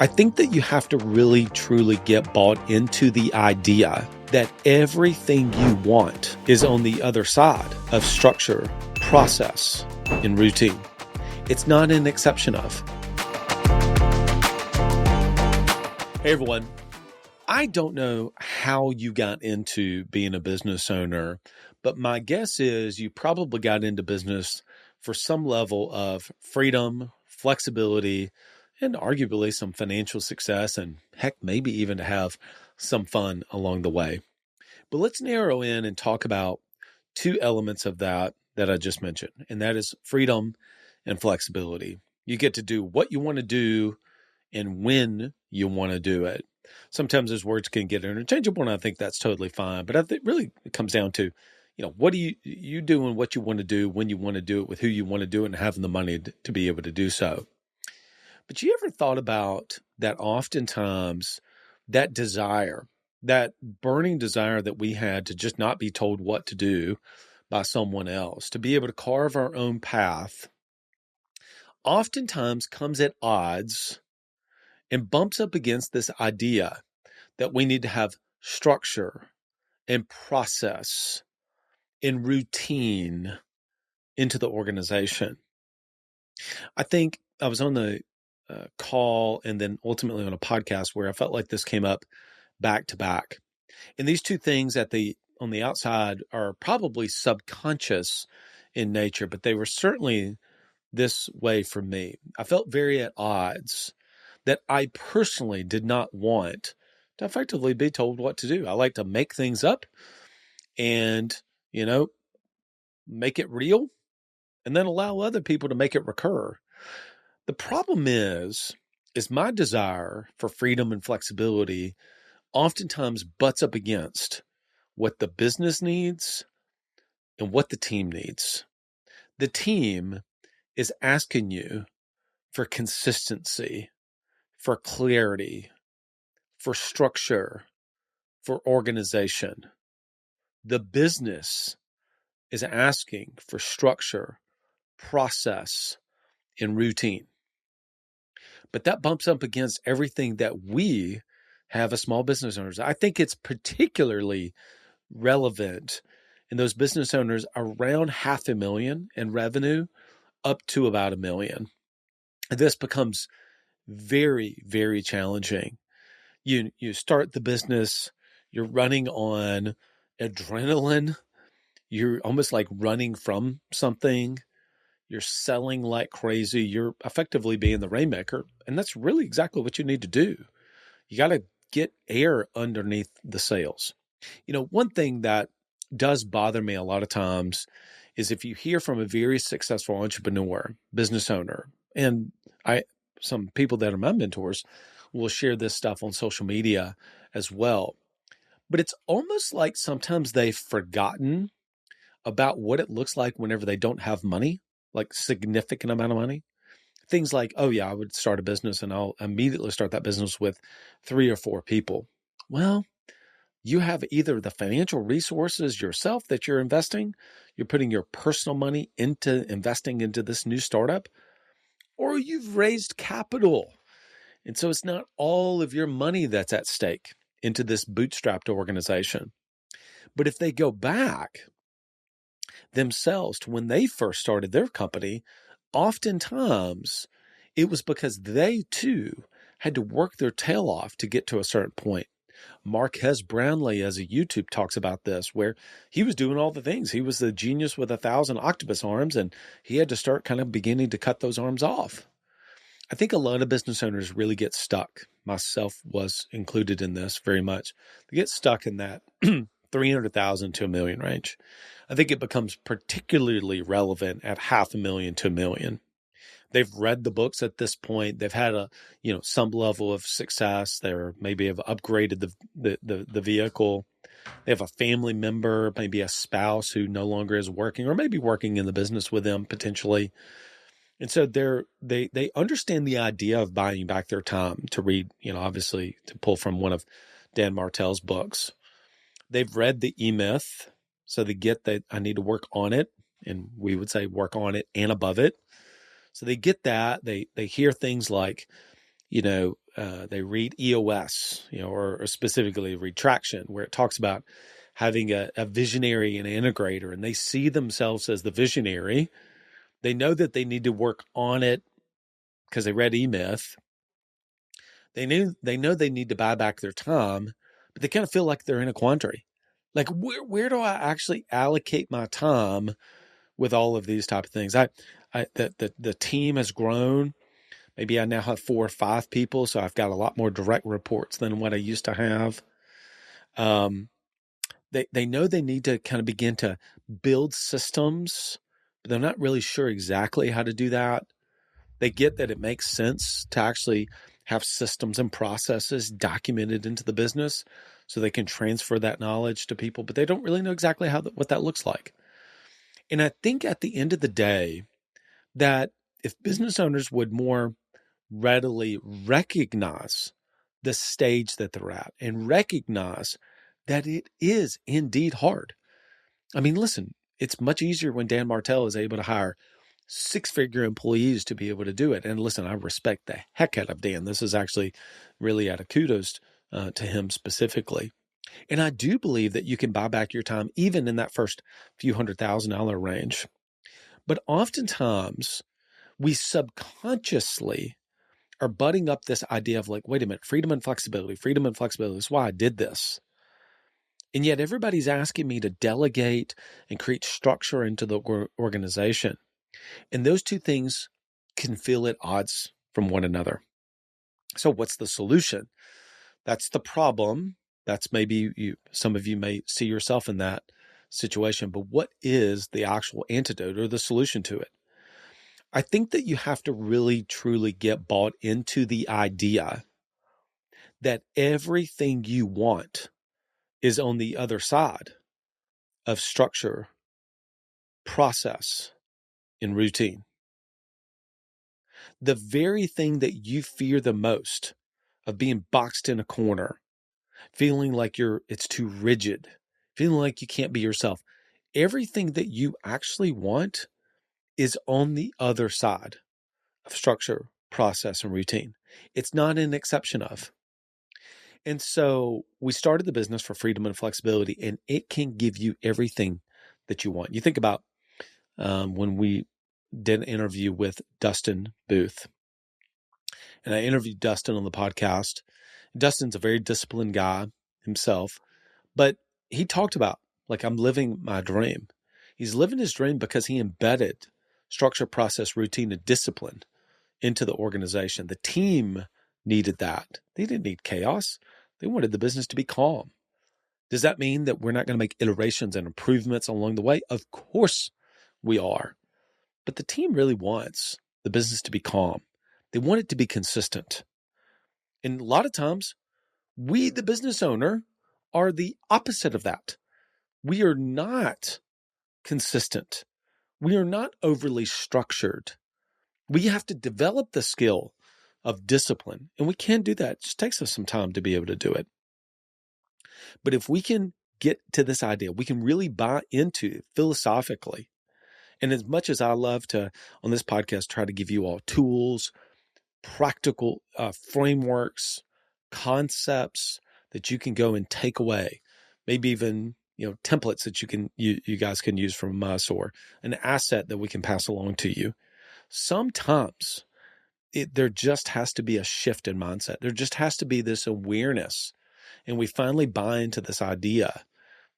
I think that you have to really, truly get bought into the idea that everything you want is on the other side of structure, process, and routine. It's not an exception of. Hey, everyone. I don't know how you got into being a business owner, but my guess is you probably got into business for some level of freedom, flexibility, and arguably some financial success, and heck, maybe even to have some fun along the way. But let's narrow in and talk about two elements of that I just mentioned, and that is freedom and flexibility. You get to do what you want to do and when you want to do it. Sometimes those words can get interchangeable, and I think that's totally fine. But I think really it comes down to, what do you doing what you want to do, when you want to do it, with who you want to do it, and having the money to be able to do so. But you ever thought about that oftentimes that desire, that burning desire that we had to just not be told what to do by someone else, to be able to carve our own path, oftentimes comes at odds and bumps up against this idea that we need to have structure and process and routine into the organization. I think I was on the call and then ultimately on a podcast where I felt like this came up back to back. And these two things on the outside are probably subconscious in nature, but they were certainly this way for me. I felt very at odds that I personally did not want to effectively be told what to do. I like to make things up and, make it real and then allow other people to make it recur. The problem is my desire for freedom and flexibility oftentimes butts up against what the business needs and what the team needs. The team is asking you for consistency, for clarity, for structure, for organization. The business is asking for structure, process, and routine. But that bumps up against everything that we have as small business owners. I think it's particularly relevant in those business owners around $500,000 in revenue up to about $1 million. This becomes very, very challenging. You start the business, you're running on adrenaline, you're almost like running from something. You're selling like crazy. You're effectively being the rainmaker. And that's really exactly what you need to do. You got to get air underneath the sails. One thing that does bother me a lot of times is if you hear from a very successful entrepreneur, business owner, and some people that are my mentors will share this stuff on social media as well. But it's almost like sometimes they've forgotten about what it looks like whenever they don't have money. Like significant amount of money. Things like, oh yeah, I would start a business and I'll immediately start that business with 3 or 4 people. Well, you have either the financial resources yourself that you're investing, you're putting your personal money into investing into this new startup, or you've raised capital. And so it's not all of your money that's at stake into this bootstrapped organization. But if they go back themselves to when they first started their company, oftentimes it was because they too had to work their tail off to get to a certain point. Marques Brownlee, as a YouTube, talks about this, where he was doing all the things. He was the genius with 1,000 octopus arms, and he had to start kind of beginning to cut those arms off. I think a lot of business owners really get stuck. Myself was included in this very much. They get stuck in that 300,000 to $1 million range. I think it becomes particularly relevant at $500,000 to $1 million. They've read the books at this point. They've had some level of success. They're maybe have upgraded the vehicle. They have a family member, maybe a spouse who no longer is working, or maybe working in the business with them potentially. And so they understand the idea of buying back their time to read, obviously to pull from one of Dan Martell's books. They've read the E-Myth, so they get that I need to work on it, and we would say work on it and above it. So they get that. They hear things like, they read EOS, or specifically read Traction, where it talks about having a visionary and integrator, and they see themselves as the visionary. They know that they need to work on it because they read E-Myth. They know they need to buy back their time, but they kind of feel like they're in a quandary. Like, where do I actually allocate my time with all of these type of things? The team has grown. Maybe I now have 4 or 5 people, so I've got a lot more direct reports than what I used to have. They know they need to kind of begin to build systems, but they're not really sure exactly how to do that. They get that it makes sense to actually have systems and processes documented into the business so they can transfer that knowledge to people, but they don't really know exactly what that looks like. And I think at the end of the day, that if business owners would more readily recognize the stage that they're at and recognize that it is indeed hard. I mean, listen, it's much easier when Dan Martell is able to hire 6-figure employees to be able to do it. And listen, I respect the heck out of Dan. This is actually really out of kudos to him specifically. And I do believe that you can buy back your time even in that first few $100,000 range. But oftentimes we subconsciously are butting up this idea of like, wait a minute, freedom and flexibility. That's why I did this. And yet everybody's asking me to delegate and create structure into the organization. And those two things can feel at odds from one another. So what's the solution? That's the problem. That's maybe some of you may see yourself in that situation, but what is the actual antidote or the solution to it? I think that you have to really, truly get bought into the idea that everything you want is on the other side of structure, process, and routine. The very thing that you fear the most of being boxed in a corner, feeling like it's too rigid, feeling like you can't be yourself, everything that you actually want is on the other side of structure, process, and routine. It's not an exception of. And so we started the business for freedom and flexibility, and it can give you everything that you want. You think about when we did an interview with Dustin Booth, and I interviewed Dustin on the podcast. Dustin's a very disciplined guy himself, but he talked about, like, I'm living my dream. He's living his dream because he embedded structure, process, routine, and discipline into the organization. The team needed that. They didn't need chaos. They wanted the business to be calm. Does that mean that we're not going to make iterations and improvements along the way? Of course we are. But the team really wants the business to be calm. They want it to be consistent. And a lot of times, we, the business owner, are the opposite of that. We are not consistent. We are not overly structured. We have to develop the skill of discipline, and we can do that. It just takes us some time to be able to do it. But if we can get to this idea, we can really buy into it philosophically. And as much as I love to, on this podcast, try to give you all tools, practical frameworks, concepts that you can go and take away, maybe even templates that you guys can use from us, or an asset that we can pass along to you. Sometimes there just has to be a shift in mindset. There just has to be this awareness, and we finally buy into this idea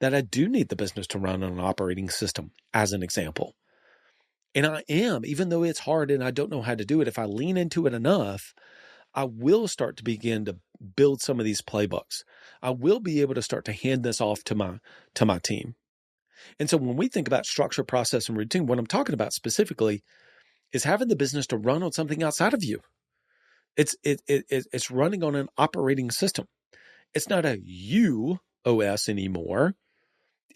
that I do need the business to run on an operating system, as an example. And I am, even though it's hard and I don't know how to do it, if I lean into it enough, I will start to begin to build some of these playbooks. I will be able to start to hand this off to my team. And so when we think about structure, process, and routine, what I'm talking about specifically is having the business to run on something outside of you. It's running on an operating system. It's not a you OS anymore.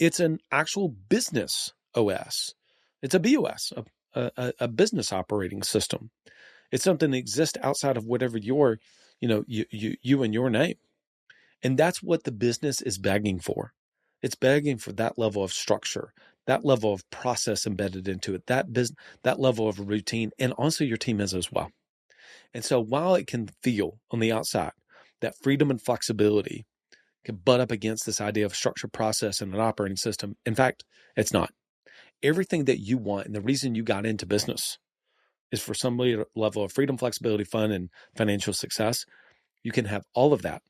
It's an actual business OS. It's a BOS, a business operating system. It's something that exists outside of whatever you and your name. And that's what the business is begging for. It's begging for that level of structure, that level of process embedded into it, that level of routine, and also your team is as well. And so while it can feel on the outside that freedom and flexibility can butt up against this idea of structured process and an operating system, in fact, it's not. Everything that you want and the reason you got into business is for some level of freedom, flexibility, fun, and financial success. You can have all of that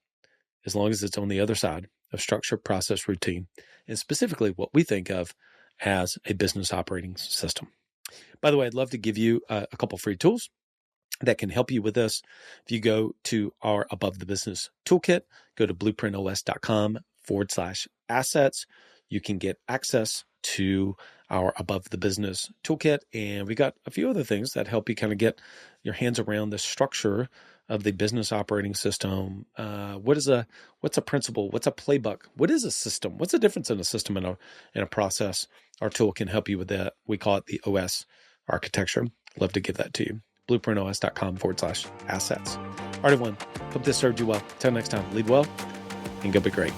as long as it's on the other side of structure, process, routine, and specifically what we think of as a business operating system. By the way, I'd love to give you a couple free tools that can help you with this. If you go to our Above the Business Toolkit, go to blueprintos.com/assets. You can get access to our Above the Business Toolkit. And we got a few other things that help you kind of get your hands around the structure of the business operating system. What's a principle? What's a playbook? What is a system? What's the difference in a system and a process? Our tool can help you with that. We call it the OS architecture. Love to give that to you. blueprintos.com/assets. All right, everyone. Hope this served you well. Until next time, lead well and go be great.